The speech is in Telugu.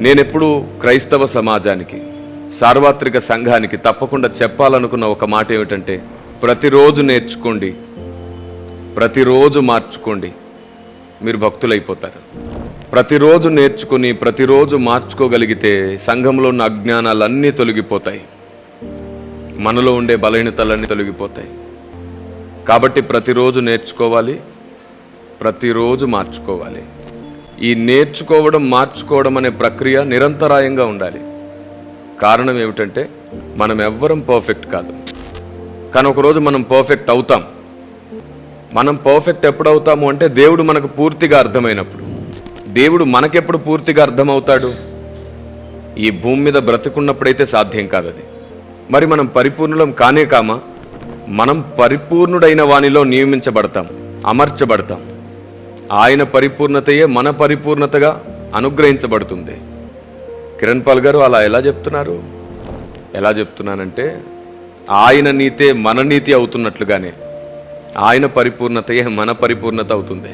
నేనెప్పుడు క్రైస్తవ సమాజానికి, సార్వత్రిక సంఘానికి తప్పకుండా చెప్పాలనుకున్న ఒక మాట ఏమిటంటే, ప్రతిరోజు నేర్చుకోండి, ప్రతిరోజు మార్చుకోండి, మీరు భక్తులైపోతారు. ప్రతిరోజు నేర్చుకుని ప్రతిరోజు మార్చుకోగలిగితే సంఘంలో ఉన్న అజ్ఞానాలన్నీ తొలగిపోతాయి, మనలో ఉండే బలహీనతలన్నీ తొలగిపోతాయి. కాబట్టి ప్రతిరోజు నేర్చుకోవాలి, ప్రతిరోజు మార్చుకోవాలి. ఈ నేర్చుకోవడం మార్చుకోవడం అనే ప్రక్రియ నిరంతరాయంగా ఉండాలి. కారణం ఏమిటంటే, మనం ఎవ్వరం పర్ఫెక్ట్ కాదు, కానీ ఒకరోజు మనం పర్ఫెక్ట్ అవుతాం. మనం పర్ఫెక్ట్ ఎప్పుడు అవుతాము అంటే, దేవుడు మనకు పూర్తిగా అర్థమైనప్పుడు. దేవుడు మనకెప్పుడు పూర్తిగా అర్థమవుతాడు? ఈ భూమి మీద బ్రతుకున్నప్పుడైతే సాధ్యం కాదది. మరి మనం పరిపూర్ణులం కానే కామా? మనం పరిపూర్ణుడైన వానిలో నియమించబడతాం, అమర్చబడతాం. ఆయన పరిపూర్ణతయే మన పరిపూర్ణతగా అనుగ్రహించబడుతుంది. కిరణ్ పాల్ గారు అలా ఎలా చెప్తున్నారు? ఎలా చెప్తున్నానంటే, ఆయన నీతే మన నీతి అవుతున్నట్లుగానే ఆయన పరిపూర్ణతయే మన పరిపూర్ణత అవుతుంది.